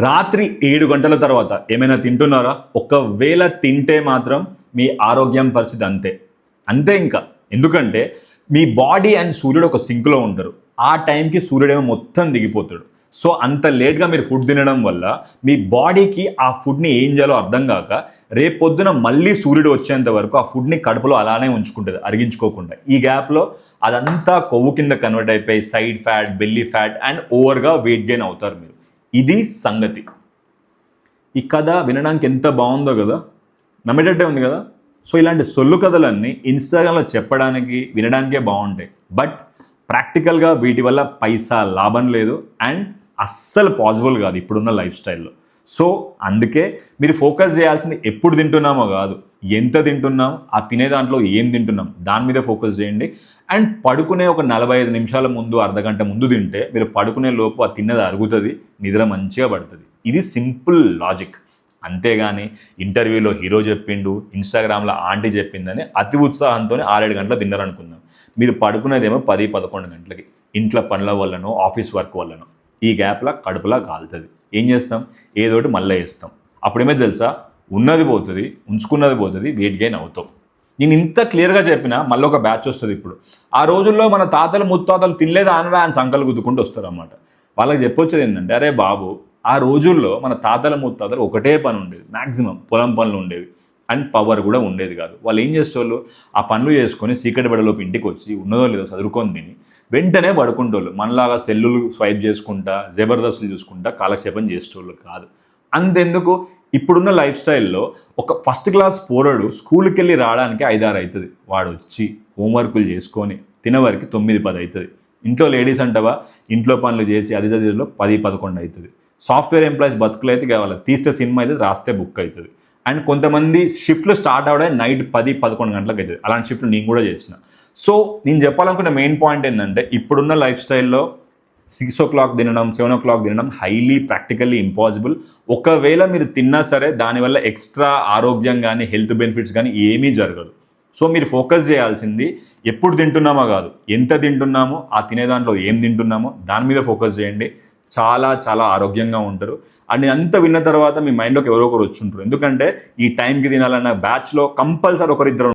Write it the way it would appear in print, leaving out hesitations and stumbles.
రాత్రి 7 గంటల తర్వాత ఏమైనా తింటున్నారా? ఒకవేళ తింటే మాత్రం మీ ఆరోగ్యం పరిస్థితి అంతే. అంతే ఇంకా. ఎందుకంటే మీ బాడీ అండ్ సూర్యుడు ఒక సింక్‌లో ఉంటారు. ఆ టైంకి సూర్యుడేమో మొత్తం దిగిపోతాడు. సో అంత లేట్‌గా మీరు ఫుడ్ తినడం వల్ల మీ బాడీకి ఆ ఫుడ్‌ని ఏం చేయాలో అర్థం కాక రేపొద్దున మళ్ళీ సూర్యుడు వచ్చేంత వరకు ఆ ఫుడ్‌ని కడుపులో అలానే ఉంచుకుంటది అరిగించుకోకుండా. ఈ గ్యాప్‌లో అదంతా కొవ్వు కింద కన్వర్ట్ అయిపోయి side fat, belly fat and ఓవర్‌గా వెయిట్ గెయిన్ అవుతారు మీరు. ఇది సంగతి. ఈ కథ వినడానికి ఎంత బాగుందో కదా, నమ్మేటట్టే ఉంది కదా. సో ఇలాంటి సొల్లు కథలన్నీ ఇన్స్టాగ్రామ్లో చెప్పడానికి వినడానికే బాగుంటాయి. బట్ ప్రాక్టికల్గా వీటి వల్ల పైసా లాభం లేదు అండ్ అస్సలు పాసిబుల్ కాదు ఇప్పుడున్న లైఫ్ స్టైల్లో. సో అందుకే మీరు ఫోకస్ చేయాల్సింది ఎప్పుడు తింటున్నామో కాదు, ఎంత తింటున్నాం, ఆ తినే దాంట్లో ఏం తింటున్నాం దాని మీద ఫోకస్ చేయండి. అండ్ పడుకునే ఒక 45 నిమిషాల ముందు, అర్ధగంట ముందు తింటే మీరు పడుకునే లోపు ఆ తిన్నది అరుగుతుంది, నిద్ర మంచిగా పడుతుంది. ఇది సింపుల్ లాజిక్. అంతేగాని ఇంటర్వ్యూలో హీరో చెప్పిండు, ఇన్స్టాగ్రామ్లో ఆంటీ చెప్పిందని అతి ఉత్సాహంతో 6-7 గంటలు తిన్నారనుకుందాం. మీరు పడుకునేదేమో 10-11 గంటలకి, ఇంట్లో పనుల వల్లనో ఆఫీస్ వర్క్ వల్లనో. ఈ గ్యాప్లో కడుపులా కాలుతుంది. ఏం చేస్తాం? ఏదోటి మళ్ళీ వేస్తాం. అప్పుడేమో తెలుసా, ఉన్నది పోతుంది, ఉంచుకున్నది పోతుంది, వెయిట్ గెయిన్ అవుతాం. నేను ఇంత క్లియర్గా చెప్పినా మళ్ళీ ఒక బ్యాచ్ వస్తుంది ఇప్పుడు. ఆ రోజుల్లో మన తాతలు ముత్తాతలు తినలేదు ఆనవే అని సంకలు గుద్దుకుంటూ వస్తారు అన్నమాట. వాళ్ళకి చెప్పొచ్చేది ఏంటంటే, అరే బాబు, ఆ రోజుల్లో మన తాతల ముత్తాతలు ఒకటే పని ఉండేది, మ్యాక్సిమం పొలం పనులు ఉండేవి అండ్ పవర్ కూడా ఉండేది కాదు. వాళ్ళు ఏం చేసేవాళ్ళు, ఆ పనులు చేసుకొని సీకటి బడలోపు ఇంటికి వచ్చి ఉన్నదో లేదో చదువుకొని తిని వెంటనే పడుకుంటోళ్ళు. మనలాగా సెల్లులు స్వైప్ చేసుకుంటా, జబర్దస్తులు చూసుకుంటా కాలక్షేపం చేసేటోళ్ళు కాదు. అంతెందుకు, ఇప్పుడున్న లైఫ్ స్టైల్లో ఒక ఫస్ట్ క్లాస్ పోరడు స్కూల్కి వెళ్ళి రావడానికి 5-6 అవుతుంది. వాడు వచ్చి హోంవర్కులు చేసుకొని తినవరకు 9-10 అవుతుంది. ఇంట్లో లేడీస్ అంటవా, ఇంట్లో పనులు చేసి అది చదివేలో 10-11 అవుతుంది. సాఫ్ట్వేర్ ఎంప్లాయీస్ బతుకులు అయితే కావాలి, తీస్తే సినిమా అయితే, రాస్తే బుక్ అవుతుంది. అండ్ కొంతమంది షిఫ్ట్లు స్టార్ట్ అవడే నైట్ 10-11 గంటలకు అవుతుంది. అలాంటి షిఫ్ట్లు నేను కూడా చేసిన. సో నేను చెప్పాలనుకున్న మెయిన్ పాయింట్ ఏంటంటే, ఇప్పుడున్న లైఫ్ స్టైల్లో 6 o'clock తినడం, 7 o'clock తినడం హైలీ ప్రాక్టికల్లీ ఇంపాసిబుల్. ఒకవేళ మీరు తిన్నా సరే దానివల్ల ఎక్స్ట్రా ఆరోగ్యం కానీ హెల్త్ బెనిఫిట్స్ కానీ ఏమీ జరగదు. సో మీరు ఫోకస్ చేయాల్సింది ఎప్పుడు తింటున్నామో కాదు, ఎంత తింటున్నామో, ఆ తినే దాంట్లో ఏం తింటున్నామో దాని మీద ఫోకస్ చేయండి. చాలా చాలా ఆరోగ్యంగా ఉంటారు. అండ్ అంతా విన్న తర్వాత మీ మైండ్లోకి ఎవరో ఒకరు వచ్చి ఉంటారు. ఎందుకంటే ఈ టైంకి తినాలన్న బ్యాచ్లో కంపల్సరీ ఒకరిద్దరు